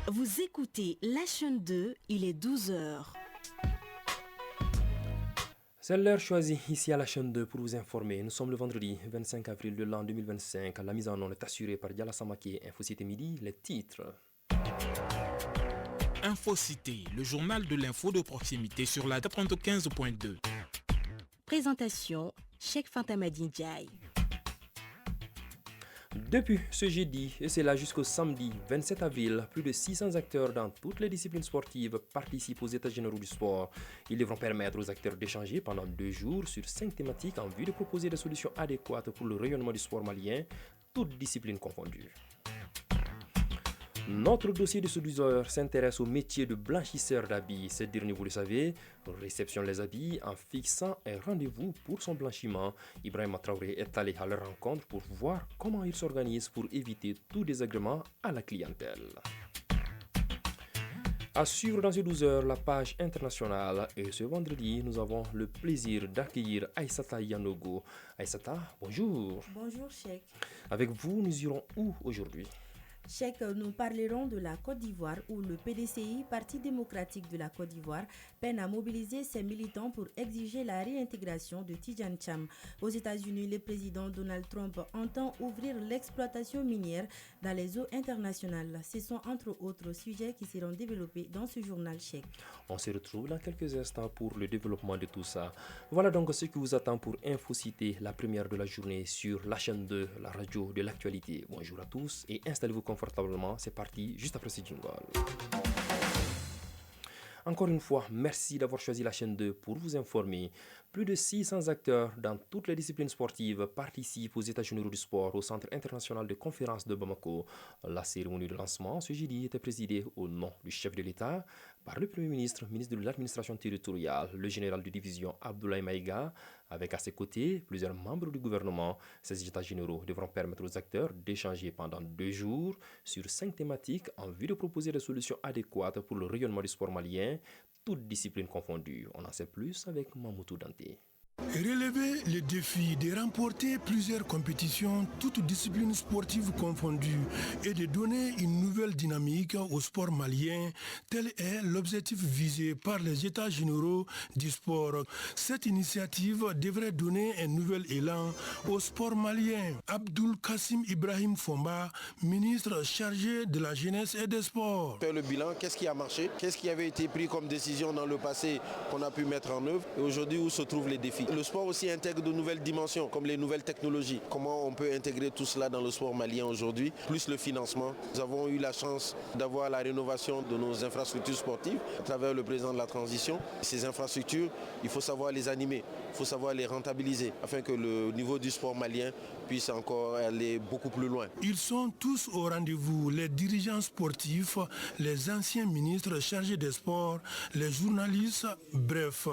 Vous écoutez la chaîne 2, il est 12 heures. C'est l'heure choisie ici à la chaîne 2 pour vous informer. Nous sommes le vendredi 25 avril de l'an 2025. La mise en onde est assurée par Diala Samake. Infocité midi, les titres. Infocité, le journal de l'info de proximité sur la 95.2. Présentation, Cheikh Fantamadi Ndiaye. Depuis ce jeudi, et c'est là jusqu'au samedi 27 avril, plus de 600 acteurs dans toutes les disciplines sportives participent aux États généraux du sport. Ils devront permettre aux acteurs d'échanger pendant 2 jours sur 5 thématiques en vue de proposer des solutions adéquates pour le rayonnement du sport malien, toutes disciplines confondues. Notre dossier de ce 12 heures s'intéresse au métier de blanchisseur d'habits. Cette dernier, vous le savez, réceptionne les habits en fixant un rendez-vous pour son blanchiment. Ibrahim Traoré est allé à leur rencontre pour voir comment ils s'organisent pour éviter tout désagrément à la clientèle. À suivre dans ces 12 heures la page internationale et ce vendredi, nous avons le plaisir d'accueillir Aïssata Yanogo. Aïssata, bonjour. Bonjour Cheikh. Avec vous, nous irons où aujourd'hui ? Cheikh, nous parlerons de la Côte d'Ivoire où le PDCI, Parti démocratique de la Côte d'Ivoire, peine à mobiliser ses militants pour exiger la réintégration de Tidjane Cham. Aux États-Unis, le président Donald Trump entend ouvrir l'exploitation minière dans les eaux internationales. Ce sont entre autres sujets qui seront développés dans ce journal Cheikh. On se retrouve dans quelques instants pour le développement de tout ça. Voilà donc ce qui vous attend pour Infocité, la première de la journée sur la chaîne 2, la radio de l'actualité. Bonjour à tous et installez-vous confortablement, c'est parti juste après ce jingle. Encore une fois, merci d'avoir choisi la chaîne 2 pour vous informer. Plus de 600 acteurs dans toutes les disciplines sportives participent aux États généraux du sport au Centre international de conférences de Bamako. La cérémonie de lancement ce jeudi était présidée au nom du chef de l'État par le Premier ministre, ministre de l'administration territoriale, le général de division Abdoulaye Maïga, avec à ses côtés plusieurs membres du gouvernement. Ces États généraux devront permettre aux acteurs d'échanger pendant 2 jours sur 5 thématiques en vue de proposer des solutions adéquates pour le rayonnement du sport malien, toutes disciplines confondues. On en sait plus avec Mamoutou Dante. Relever le défi de remporter plusieurs compétitions, toutes disciplines sportives confondues, et de donner une nouvelle dynamique au sport malien, tel est l'objectif visé par les États généraux du sport. Cette initiative devrait donner un nouvel élan au sport malien. Abdoul Kassim Ibrahim Fomba, ministre chargé de la jeunesse et des sports. Faire le bilan, qu'est-ce qui a marché, qu'est-ce qui avait été pris comme décision dans le passé qu'on a pu mettre en œuvre, et aujourd'hui où se trouvent les défis. Le sport aussi intègre de nouvelles dimensions, comme les nouvelles technologies. Comment on peut intégrer tout cela dans le sport malien aujourd'hui, plus le financement. Nous avons eu la chance d'avoir la rénovation de nos infrastructures sportives à travers le président de la transition. Ces infrastructures, il faut savoir les animer, il faut savoir les rentabiliser, afin que le niveau du sport malien puisse encore aller beaucoup plus loin. Ils sont tous au rendez-vous, les dirigeants sportifs, les anciens ministres chargés des sports, les journalistes, bref,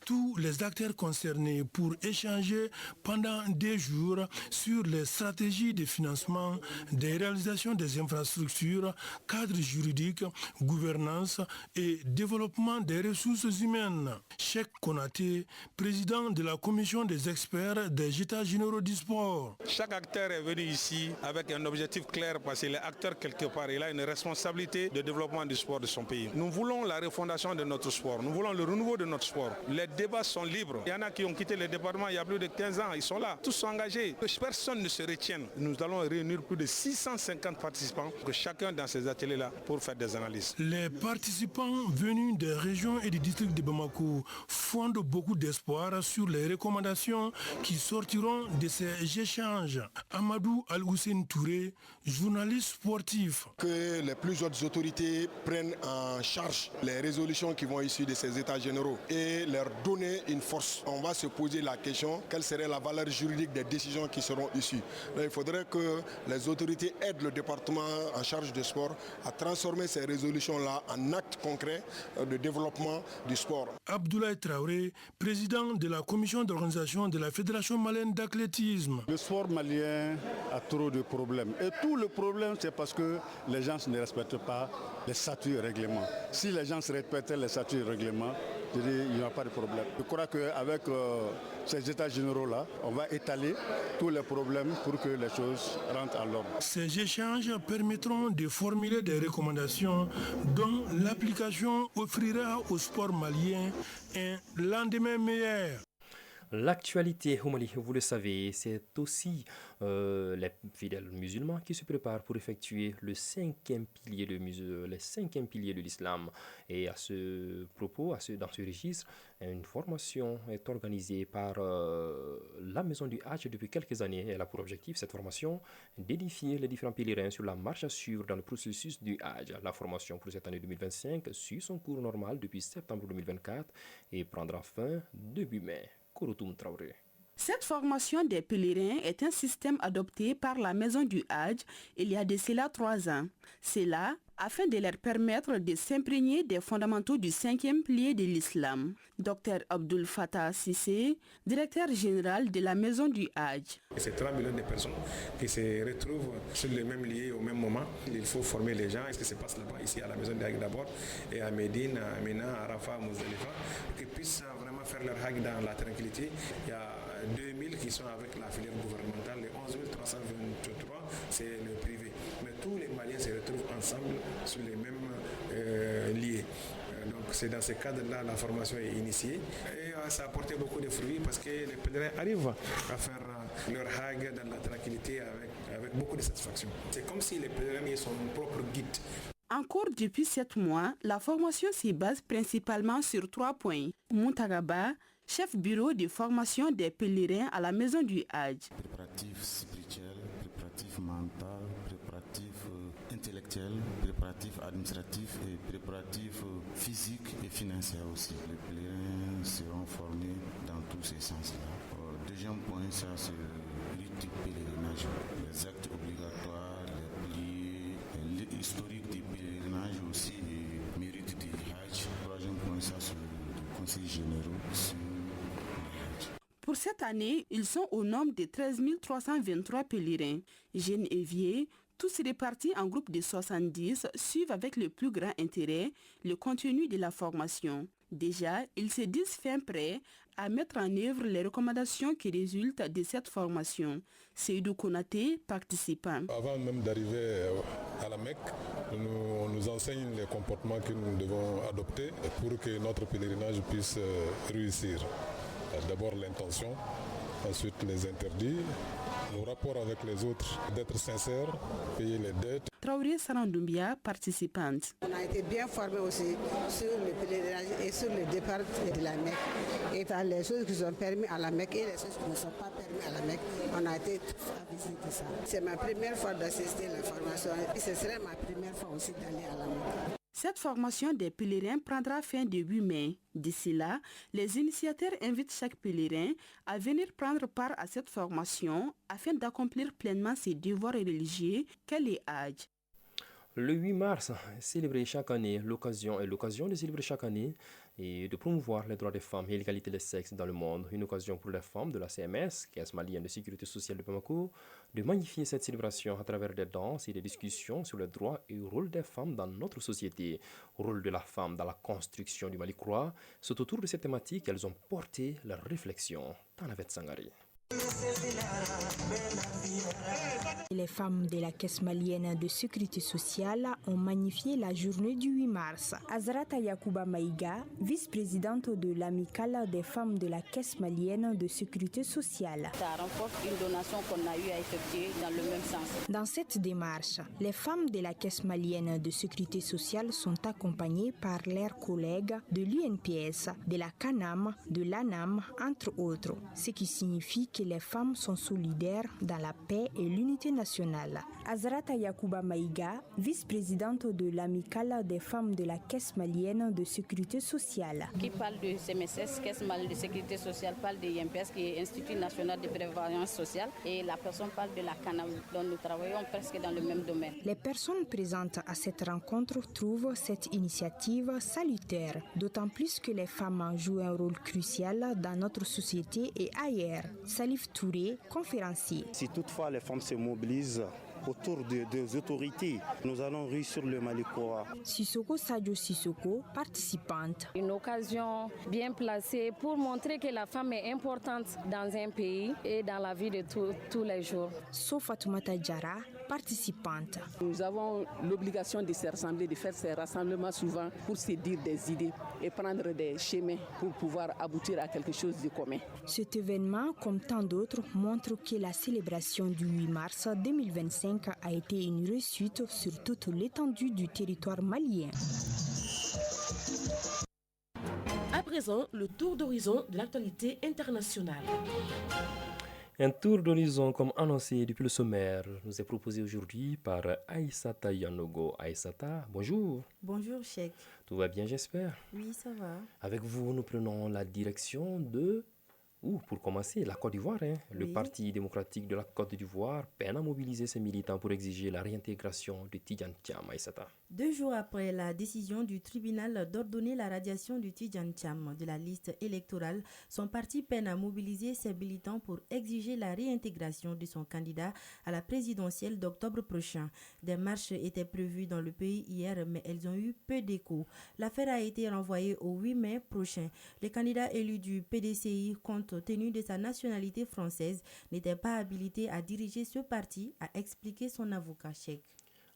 tous les acteurs concernés pour échanger pendant 2 jours sur les stratégies de financement, des réalisations des infrastructures, cadre juridique, gouvernance et développement des ressources humaines. Cheikh Konaté, président de la commission des experts des États généraux du sport. Chaque acteur est venu ici avec un objectif clair parce qu'il est acteur quelque part. Il a une responsabilité de développement du sport de son pays. Nous voulons la refondation de notre sport. Nous voulons le renouveau de notre sport. Les débats sont libres. Il y en a qui ont quitté le département il y a plus de 15 ans. Ils sont là. Tous sont engagés. Que personne ne se retienne. Nous allons réunir plus de 650 participants, que chacun dans ces ateliers-là, pour faire des analyses. Les participants venus des régions et du district de Bamako fondent beaucoup d'espoir sur les recommandations qui sortiront de ces échanges. Amadou Al-Hussein Touré, journaliste sportif. Que les plus hautes autorités prennent en charge les résolutions qui vont issues de ces états généraux et leur donner une force. On va se poser la question, quelle serait la valeur juridique des décisions qui seront issues. Donc, il faudrait que les autorités aident le département en charge du sport à transformer ces résolutions-là en actes concrets de développement du sport. Abdoulaye Traoré, président de la commission d'organisation de la Fédération malienne d'athlétisme. Le sport malien a trop de problèmes. Et tout le problème, c'est parce que les gens ne respectent pas les statuts et règlements. Si les gens respectaient les statuts et règlements, je dis, il n'y aura pas de problème. Je crois qu'avec ces états généraux-là, on va étaler tous les problèmes pour que les choses rentrent en l'ordre. Ces échanges permettront de formuler des recommandations dont l'application offrira au sport malien un lendemain meilleur. L'actualité au Mali, vous le savez, c'est aussi les fidèles musulmans qui se préparent pour effectuer le cinquième pilier de l'islam. Et à ce propos, dans ce registre, une formation est organisée par la Maison du Hajj depuis quelques années. Elle a pour objectif, cette formation, d'édifier les différents pèlerins sur la marche à suivre dans le processus du Hajj. La formation pour cette année 2025 suit son cours normal depuis septembre 2024 et prendra fin début mai. Cette formation des pèlerins est un système adopté par la Maison du Hajj il y a de cela 3 ans. C'est là afin de leur permettre de s'imprégner des fondamentaux du cinquième pilier de l'islam. Dr Abdul Fattah Sissé, directeur général de la Maison du Hajj. C'est 3 millions de personnes qui se retrouvent sur le même lieu au même moment. Il faut former les gens. Ce qui se passe là-bas, ici à la Maison du Hajj d'abord, et à Médine, à Mina, à Rafah, à Muzdalifa, qu'ils puissent vraiment faire leur Hajj dans la tranquillité. Il y a 2000 qui sont avec la filière gouvernementale, les 11 323, c'est le privé. Mais tous les Maliens se retrouvent ensemble sur les mêmes lieux. Donc c'est dans ce cadre-là la formation est initiée et ça a apporté beaucoup de fruits parce que les pèlerins arrivent à faire leur Hajj dans la tranquillité avec beaucoup de satisfaction. C'est comme si les pèlerins aient son propre guide. En cours depuis 7 mois, la formation se base principalement sur 3 points. Moutagaba, chef bureau de formation des pèlerins à la Maison du Hajj. Préparatif spirituel, préparatif mental, préparatif intellectuel, préparatif administratif et préparatif physique et financier aussi. Les pèlerins seront formés dans tous ces sens-là. Deuxième point, ça c'est le rite du pèlerinage, les actes obligatoires, les piliers, l'historique du pèlerinage aussi, les mérites du Hajj. Troisième point, ça c'est le conseil général sur le Hajj. Pour cette année, ils sont au nombre de 13 323 pèlerins. Jeunes et vieux, tous répartis en groupes de 70, suivent avec le plus grand intérêt le contenu de la formation. Déjà, ils se disent fin prêts à mettre en œuvre les recommandations qui résultent de cette formation. Seydou Konaté, participant. Avant même d'arriver à la Mecque, on nous enseigne les comportements que nous devons adopter pour que notre pèlerinage puisse réussir. D'abord l'intention, ensuite les interdits, nos rapports avec les autres, d'être sincères, payer les dettes. Traoré Sarandoumbia, participante. On a été bien formés aussi sur le pèlerinage et sur le départ de la Mecque. Et dans les choses qui sont permises à la Mecque et les choses qui ne sont pas permises à la Mecque, on a été tous à visiter ça. C'est ma première fois d'assister à la formation et ce serait ma première fois aussi d'aller à la Mecque. Cette formation des pèlerins prendra fin début mai. D'ici là, les initiateurs invitent chaque pèlerin à venir prendre part à cette formation afin d'accomplir pleinement ses devoirs religieux qu'est le Hajj. Le 8 mars est célébré chaque année. L'occasion de célébrer chaque année et de promouvoir les droits des femmes et l'égalité des sexes dans le monde. Une occasion pour les femmes de la CMS, Caisse malienne de sécurité sociale de Bamako, de magnifier cette célébration à travers des danses et des discussions sur les droits et le rôle des femmes dans notre société. Rôle de la femme dans la construction du Mali croix. C'est autour de cette thématique qu'elles ont porté leurs réflexions. Tanavet Sangari. Les femmes de la Caisse malienne de sécurité sociale ont magnifié la journée du 8 mars. Azrata Yakuba Maïga, vice-présidente de l'amicale des femmes de la Caisse malienne de sécurité sociale. Ça renforce une donation qu'on a eu à effectuer dans le même sens. Dans cette démarche, les femmes de la Caisse malienne de sécurité sociale sont accompagnées par leurs collègues de l'UNPS, de la CANAM, de l'ANAM, entre autres, ce qui signifie que les femmes sont solidaires dans la paix et l'unité nationale. Azrata Yakuba Maïga, vice-présidente de l'amicale des femmes de la Caisse malienne de sécurité sociale. Qui parle de CMSS, Caisse malienne de sécurité sociale, parle de INPS, qui est Institut national de prévoyance sociale, et la personne parle de la CANAM, dont nous travaillons presque dans le même domaine. Les personnes présentes à cette rencontre trouvent cette initiative salutaire, d'autant plus que les femmes jouent un rôle crucial dans notre société et ailleurs. Salif Touré, conférencier. Si toutefois les femmes se mobilisent autour des autorités. Nous allons réussir le Malikoa. Sissoko Sadio Sissoko, participante. Une occasion bien placée pour montrer que la femme est importante dans un pays et dans la vie de tous les jours. Sofatoumata Diarra, participante. Nous avons l'obligation de se rassembler, de faire ces rassemblements souvent pour se dire des idées et prendre des chemins pour pouvoir aboutir à quelque chose de commun. Cet événement, comme tant d'autres, montre que la célébration du 8 mars 2025 a été une réussite sur toute l'étendue du territoire malien. À présent, le tour d'horizon de l'actualité internationale. Un tour d'horizon comme annoncé depuis le sommaire nous est proposé aujourd'hui par Aïssata Yanogo. Aïssata, bonjour. Bonjour, Cheikh. Tout va bien, j'espère? Oui, ça va. Avec vous, nous prenons la direction pour commencer, la Côte d'Ivoire. Le Parti démocratique de la Côte d'Ivoire peine à mobiliser ses militants pour exiger la réintégration de Tidjane Thiam. Aïssata. 2 jours après la décision du tribunal d'ordonner la radiation de Tidjane Thiam de la liste électorale, son parti peine à mobiliser ses militants pour exiger la réintégration de son candidat à la présidentielle d'octobre prochain. Des marches étaient prévues dans le pays hier, mais elles ont eu peu d'écho. L'affaire a été renvoyée au 8 mai prochain. Le candidat élu du PDCI, compte tenu de sa nationalité française, n'était pas habilité à diriger ce parti, a expliqué son avocat Cheikh.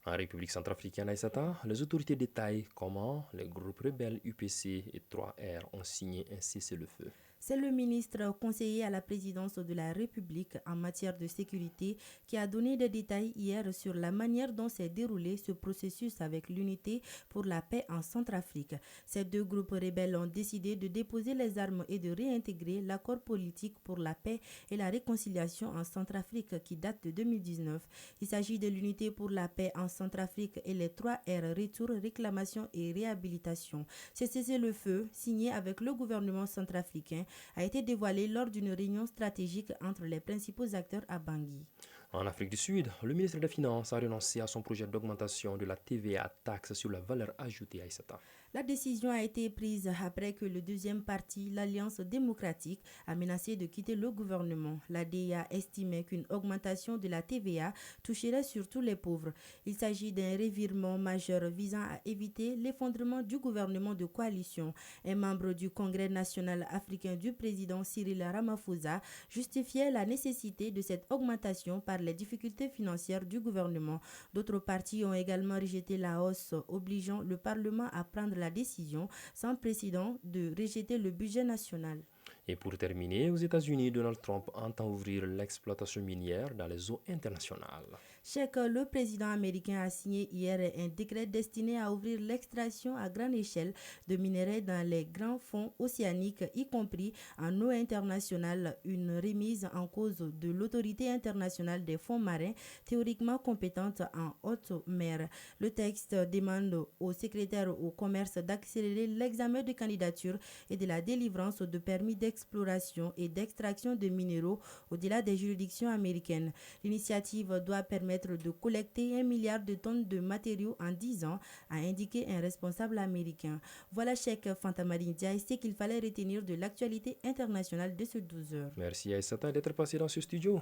En République centrafricaine, Aïssata, les autorités détaillent comment les groupes rebelles UPC et 3R ont signé un cessez-le-feu. C'est le ministre conseiller à la présidence de la République en matière de sécurité qui a donné des détails hier sur la manière dont s'est déroulé ce processus avec l'unité pour la paix en Centrafrique. Ces 2 groupes rebelles ont décidé de déposer les armes et de réintégrer l'accord politique pour la paix et la réconciliation en Centrafrique qui date de 2019. Il s'agit de l'unité pour la paix en Centrafrique et les 3R, retour, réclamation et réhabilitation. Ce cessez-le-feu, signé avec le gouvernement centrafricain, a été dévoilé lors d'une réunion stratégique entre les principaux acteurs à Bangui. En Afrique du Sud, le ministre des Finances a renoncé à son projet d'augmentation de la TVA, taxe sur la valeur ajoutée, Aïssata. La décision a été prise après que le deuxième parti, l'Alliance démocratique, a menacé de quitter le gouvernement. L'ADIA estimait qu'une augmentation de la TVA toucherait surtout les pauvres. Il s'agit d'un revirement majeur visant à éviter l'effondrement du gouvernement de coalition. Un membre du Congrès national africain du président Cyril Ramaphosa justifiait la nécessité de cette augmentation par les difficultés financières du gouvernement. D'autres partis ont également rejeté la hausse, obligeant le Parlement à prendre la décision sans précédent de rejeter le budget national. Et pour terminer, aux États-Unis, Donald Trump entend ouvrir l'exploitation minière dans les eaux internationales. Cheikh, le président américain a signé hier un décret destiné à ouvrir l'extraction à grande échelle de minerais dans les grands fonds océaniques, y compris en eau internationale, une remise en cause de l'autorité internationale des fonds marins, théoriquement compétente en haute mer. Le texte demande au secrétaire au commerce d'accélérer l'examen de candidature et de la délivrance de permis d'exploration et d'extraction de minéraux au-delà des juridictions américaines. L'initiative doit permettre de collecter 1 milliard de tonnes de matériaux en 10 ans, a indiqué un responsable américain. Voilà, Cheikh Fantamarine Diaye, ce qu'il fallait retenir de l'actualité internationale de ce 12 heures. Merci Aïssata d'être passé dans ce studio.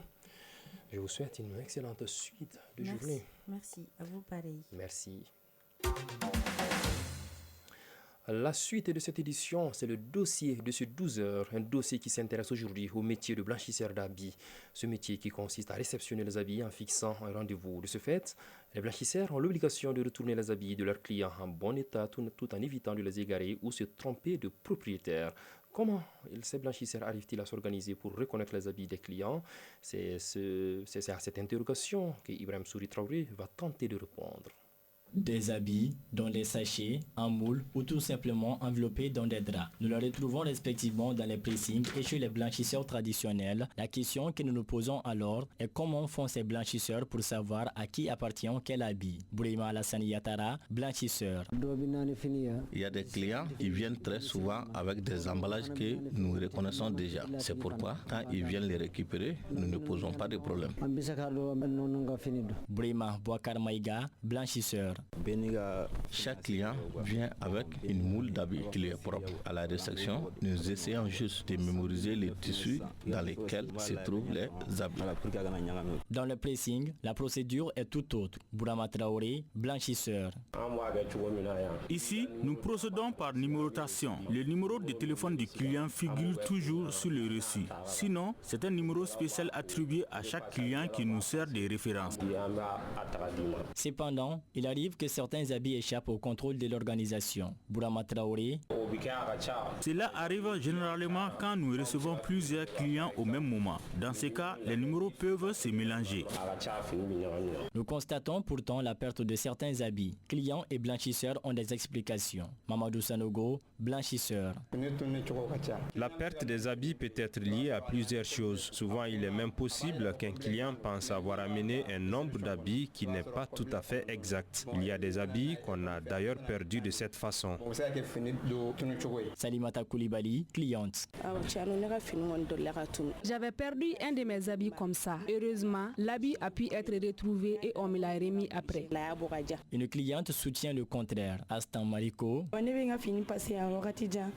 Je vous souhaite une excellente suite de journée. Merci, à vous pareil. Merci. La suite de cette édition, c'est le dossier de ce 12 heures, un dossier qui s'intéresse aujourd'hui au métier de blanchisseur d'habits. Ce métier qui consiste à réceptionner les habits en fixant un rendez-vous. De ce fait, les blanchisseurs ont l'obligation de retourner les habits de leurs clients en bon état tout en évitant de les égarer ou se tromper de propriétaire. Comment ces blanchisseurs arrivent-ils à s'organiser pour reconnaître les habits des clients? C'est à cette interrogation que Ibrahim Souri Traoré va tenter de répondre. Des habits, dans des sachets, en moule ou tout simplement enveloppés dans des draps. Nous les retrouvons respectivement dans les pressings et chez les blanchisseurs traditionnels. La question que nous nous posons alors est comment font ces blanchisseurs pour savoir à qui appartient quel habit. Bourima Alassane Yatara, blanchisseur. Il y a des clients qui viennent très souvent avec des emballages que nous reconnaissons déjà. C'est pourquoi quand ils viennent les récupérer, nous ne posons pas de problème. Bourima Bouakar Maïga, blanchisseur. Chaque client vient avec une moule d'habits qui lui est propre. À la réception, nous essayons juste de mémoriser les tissus dans lesquels se trouvent les habits. Dans le pressing, la procédure est tout autre. Bourama Traoré, blanchisseur. Ici, nous procédons par numérotation. Le numéro de téléphone du client figure toujours sur le reçu. Sinon, c'est un numéro spécial attribué à chaque client qui nous sert de référence. Cependant, il arrive que certains habits échappent au contrôle de l'organisation. Bourama Traoré. Cela arrive généralement quand nous recevons plusieurs clients au même moment. Dans ces cas, les numéros peuvent se mélanger. Nous constatons pourtant la perte de certains habits. Clients et blanchisseurs ont des explications. Mamadou Sanogo, blanchisseur. La perte des habits peut être liée à plusieurs choses. Souvent, il est même possible qu'un client pense avoir amené un nombre d'habits qui n'est pas tout à fait exact. Il y a des habits qu'on a d'ailleurs perdus de cette façon. Salimata Koulibaly, cliente. J'avais perdu un de mes habits comme ça. Heureusement, l'habit a pu être retrouvé et on me l'a remis après. Une cliente soutient le contraire. Astan Mariko.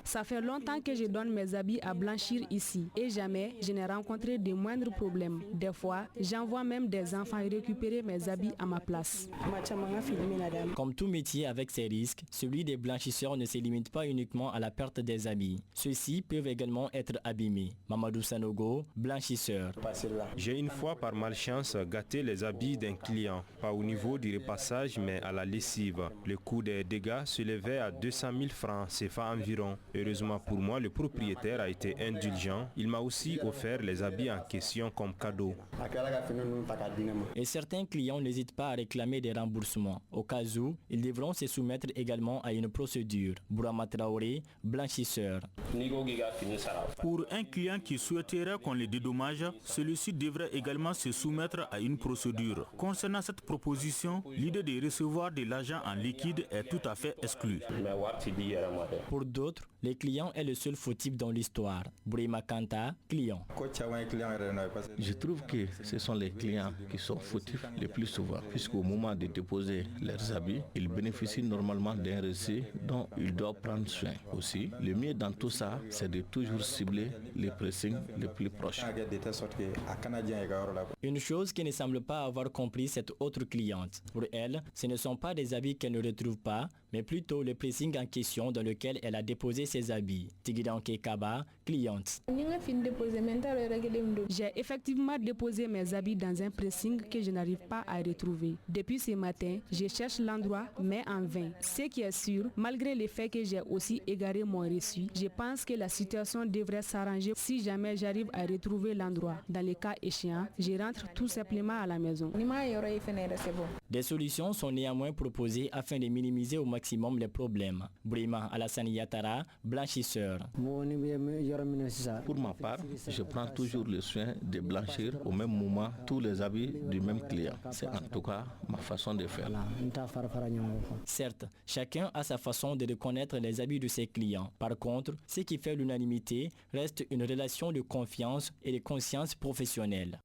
Ça fait longtemps que je donne mes habits à blanchir ici et jamais je n'ai rencontré de moindres problèmes. Des fois, j'envoie même des enfants récupérer mes habits à ma place. Comme tout métier avec ses risques, celui des blanchisseurs ne se limite pas uniquement à la perte des habits. Ceux-ci peuvent également être abîmés. Mamadou Sanogo, blanchisseur. J'ai une fois par malchance gâté les habits d'un client, pas au niveau du repassage mais à la lessive. Le coût des dégâts s'élevait à 200 000 francs CFA environ. Heureusement pour moi, le propriétaire a été indulgent. Il m'a aussi offert les habits en question comme cadeau. Et certains clients n'hésitent pas à réclamer des remboursements. Au cas où, ils devront se soumettre également à une procédure. Bourama Traoré, blanchisseur. Pour un client qui souhaiterait qu'on le dédommage, celui-ci devrait également se soumettre à une procédure. Concernant cette proposition, l'idée de recevoir de l'argent en liquide est tout à fait exclue. Pour d'autres, les clients est le seul fautif dans l'histoire. Bourima Kanta, client. Je trouve que ce sont les clients qui sont fautifs le plus souvent, puisqu'au moment de déposer leurs habits, ils bénéficient normalement d'un reçu dont ils doivent prendre soin. Aussi, le mieux dans tout ça, c'est de toujours cibler les pressings les plus proches. Une chose qui ne semble pas avoir compris cette autre cliente. Pour elle, ce ne sont pas des habits qu'elle ne retrouve pas, mais plutôt le pressing en question dans lequel elle a déposé ses habits. Tigidanke Kaba, cliente. J'ai effectivement déposé mes habits dans un pressing que je n'arrive pas à retrouver. Depuis ce matin, je cherche l'endroit, mais en vain. Ce qui est sûr, malgré le fait que j'ai aussi égaré mon reçu, je pense que la situation devrait s'arranger si jamais j'arrive à retrouver l'endroit. Dans le cas échéant, je rentre tout simplement à la maison. Des solutions sont néanmoins proposées afin de minimiser au maximum les problèmes. Brima Alassane Yatara, blanchisseur. Pour ma part, je prends toujours le soin de blanchir au même moment tous les habits du même client. C'est en tout cas ma façon de faire. Certes, chacun a sa façon de reconnaître les habits de ses clients. Par contre, ce qui fait l'unanimité reste une relation de confiance et de conscience professionnelle.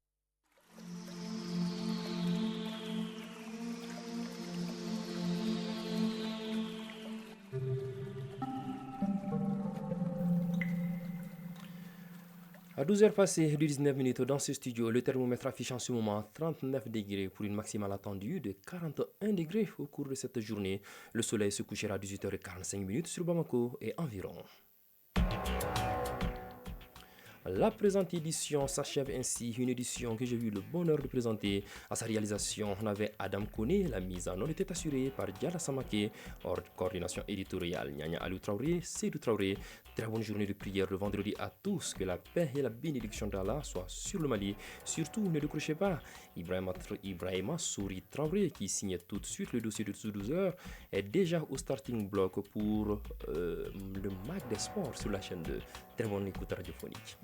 À 12h passées de 19 minutes dans ce studio, le thermomètre affiche en ce moment 39 degrés pour une maximale attendue de 41 degrés au cours de cette journée. Le soleil se couchera à 18h45 sur Bamako et environ. La présente édition s'achève ainsi, une édition que j'ai eu le bonheur de présenter. À sa réalisation, on avait Adam Kone, la mise en onde était assurée par Diala Samake, coordination éditoriale Nyanya Alou Traoré, Seydou Traoré. Très bonne journée de prière le vendredi à tous, que la paix et la bénédiction d'Allah soient sur le Mali. Surtout, ne décrochez pas, Ibrahima Souri Traoré, qui signe tout de suite le dossier de 12h, est déjà au starting block pour le MAC des sports sur la chaîne de Très bonne écoute radiophonique.